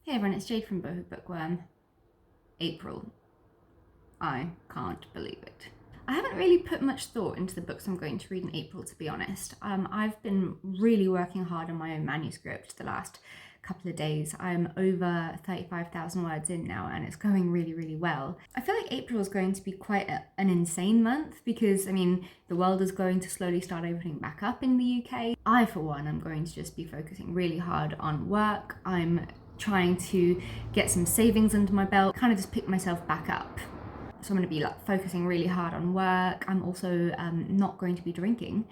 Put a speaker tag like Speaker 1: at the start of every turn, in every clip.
Speaker 1: Hey everyone, it's Jade from Bookworm. April. I can't believe it. I haven't really put much thought into the books I'm going to read in April, to be honest. I've been really working hard on my own manuscript the last couple of days. I'm over 35,000 words in now and it's going really, really well. I feel like April is going to be quite an insane month because, the world is going to slowly start opening back up in the UK. I, for one, am going to just be focusing really hard on work. I'm trying to get some savings under my belt, kind of just pick myself back up. So I'm going to be focusing really hard on work. I'm also not going to be drinking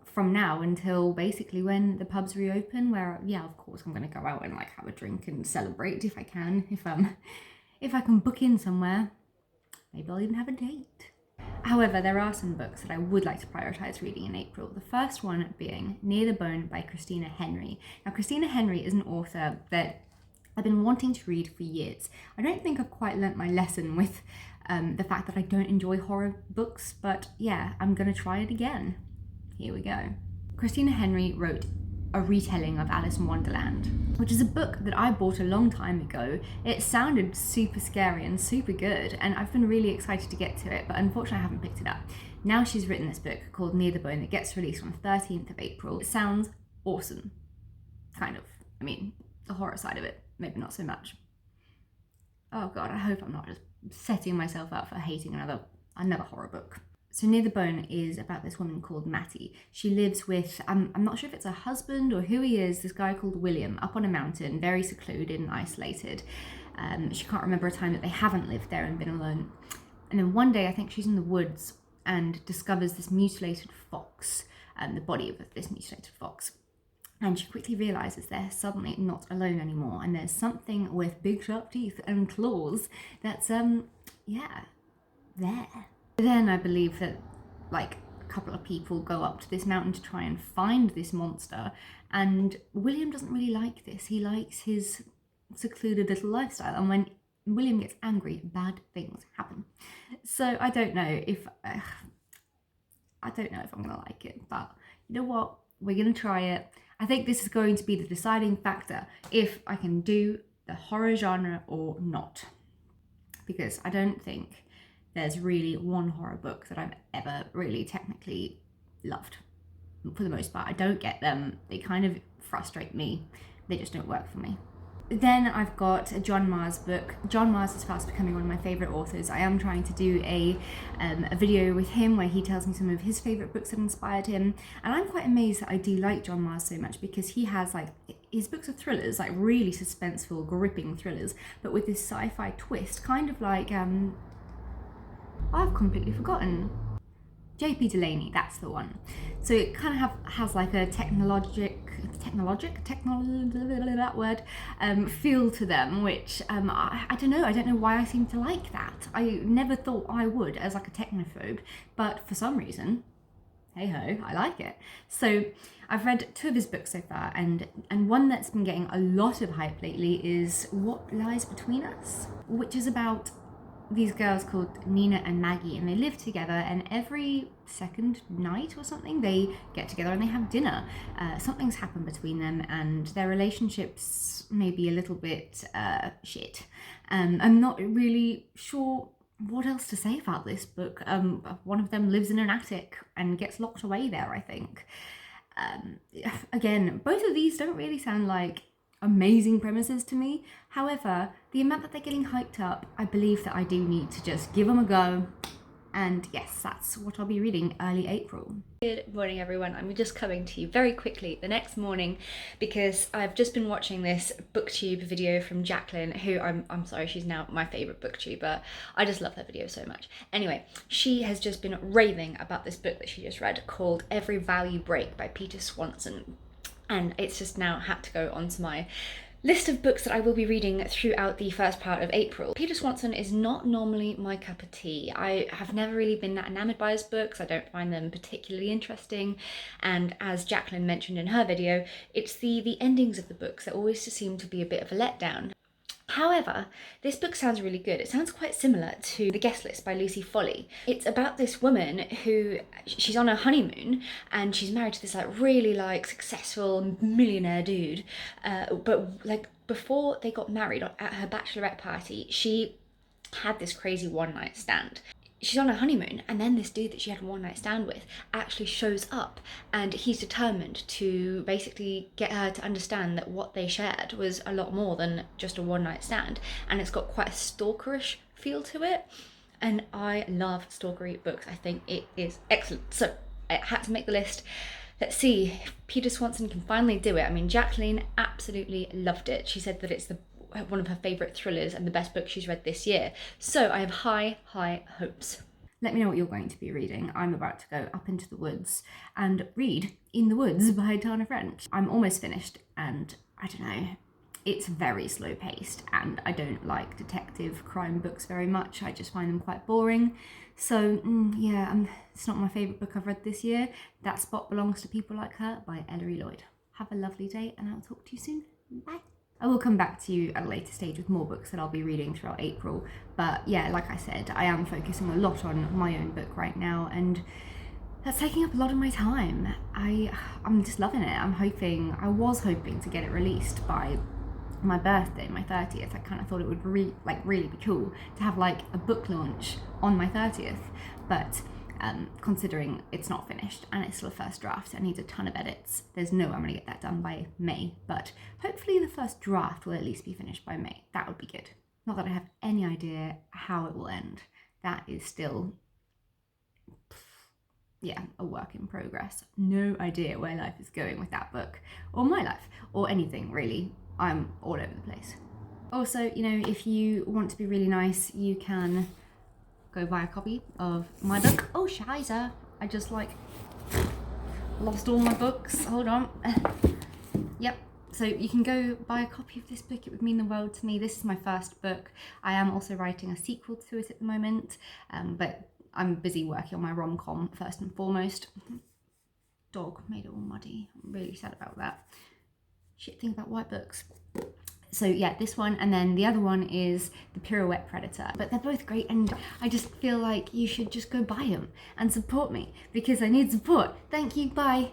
Speaker 1: from now until basically when the pubs reopen, where of course I'm going to go out and have a drink and celebrate if I can. If I can book in somewhere, maybe I'll even have a date. However, there are some books that I would like to prioritise reading in April. The first one being Near the Bone by Christina Henry. Now, Christina Henry is an author that I've been wanting to read for years. I don't think I've quite learnt my lesson with the fact that I don't enjoy horror books, but yeah, I'm going to try it again. Here we go. Christina Henry wrote a retelling of Alice in Wonderland, which is a book that I bought a long time ago. It sounded super scary and super good, and I've been really excited to get to it, but unfortunately I haven't picked it up. Now she's written this book called Near the Bone that gets released on the 13th of April. It sounds awesome, kind of. The horror side of it, maybe not so much. Oh god, I hope I'm not just setting myself up for hating another horror book. So Near the Bone is about this woman called Mattie. She lives with, I'm not sure if it's her husband or who he is, this guy called William, up on a mountain, very secluded and isolated. She can't remember a time that they haven't lived there and been alone. And then one day, I think she's in the woods and discovers this mutilated fox, the body of this mutilated fox. And she quickly realises they're suddenly not alone anymore, and there's something with big sharp teeth and claws that's, there. Then I believe that a couple of people go up to this mountain to try and find this monster, and William doesn't really like this. He likes his secluded little lifestyle, and when William gets angry, bad things happen. So I don't know if I'm gonna like it, but you know what? We're gonna try it. I think this is going to be the deciding factor if I can do the horror genre or not, because I don't think there's really one horror book that I've ever really technically loved. For the most part, I don't get them. They kind of frustrate me. They just don't work for me. Then I've got a John Marrs book. John Marrs is fast becoming one of my favourite authors. I am trying to do a video with him where he tells me some of his favourite books that inspired him. And I'm quite amazed that I do like John Marrs so much, because he has his books are thrillers, really suspenseful, gripping thrillers, but with this sci-fi twist, kind of like I've completely forgotten. J.P. Delaney, that's the one. So it kind of has a feel to them, which I don't know why I seem to like that. I never thought I would as a technophobe, but for some reason, hey ho, I like it. So I've read 2 of his books so far, and one that's been getting a lot of hype lately is What Lies Between Us, which is about these girls called Nina and Maggie, and they live together, and every second night or something they get together and they have dinner. Something's happened between them and their relationships may be a little bit shit. I'm not really sure what else to say about this book. One of them lives in an attic and gets locked away there, I think. Again, both of these don't really sound like amazing premises to me. However, the amount that they're getting hyped up, I believe that I do need to just give them a go. And yes, that's what I'll be reading early April. Good morning everyone. I'm just coming to you very quickly the next morning because I've just been watching this booktube video from Jacqueline, who I'm sorry, she's now my favourite booktuber. I just love her videos so much. Anyway, she has just been raving about this book that she just read called Every Vow You Break by Peter Swanson. And it's just now had to go onto my list of books that I will be reading throughout the first part of April. Peter Swanson is not normally my cup of tea. I have never really been that enamoured by his books. I don't find them particularly interesting. And as Jacqueline mentioned in her video, it's the endings of the books that always just seem to be a bit of a letdown. However, this book sounds really good. It sounds quite similar to The Guest List by Lucy Foley. It's about this woman who, she's on her honeymoon and she's married to this really successful millionaire dude, but
Speaker 2: before they got married at her bachelorette party, she had this crazy one-night stand. She's on a honeymoon, and then this dude that she had a one-night stand with actually shows up, and he's determined to basically get her to understand that what they shared was a lot more than just a one-night stand, and it's got quite a stalkerish feel to it, and I love stalkery books. I think it is excellent, so I had to make the list. Let's see if Peter Swanson can finally do it. I mean, Jacqueline absolutely loved it. She said that it's one of her favourite thrillers and the best book she's read this year. So I have high hopes.
Speaker 1: Let me know what you're going to be reading. I'm about to go up into the woods and read In the Woods by Tana French. I'm almost finished, and I don't know, it's very slow paced, and I don't like detective crime books very much. I just find them quite boring. So yeah, it's not my favourite book I've read this year. That Spot Belongs to People Like Her by Ellery Lloyd. Have a lovely day, and I'll talk to you soon. Bye. I will come back to you at a later stage with more books that I'll be reading throughout April. But yeah, like I said, I am focusing a lot on my own book right now, and that's taking up a lot of my time. I'm just loving it. I was hoping to get it released by my birthday, my 30th. I kind of thought it would really be cool to have like a book launch on my 30th. But considering it's not finished and it's still a first draft, it needs a ton of edits. There's no way I'm going to get that done by May, but hopefully the first draft will at least be finished by May. That would be good. Not that I have any idea how it will end. That is still, yeah, a work in progress. No idea where life is going with that book, or my life, or anything really. I'm all over the place. Also, you know, if you want to be really nice, you can go buy a copy of my book. Oh, shiza. I just lost all my books. Hold on. Yep. So you can go buy a copy of this book. It would mean the world to me. This is my first book. I am also writing a sequel to it at the moment, but I'm busy working on my rom-com first and foremost. Dog made it all muddy. I'm really sad about that. Shit thing about white books. So yeah, this one, and then the other one is The Pirouette Predator. But they're both great, and I just feel like you should just go buy them and support me, because I need support. Thank you, bye.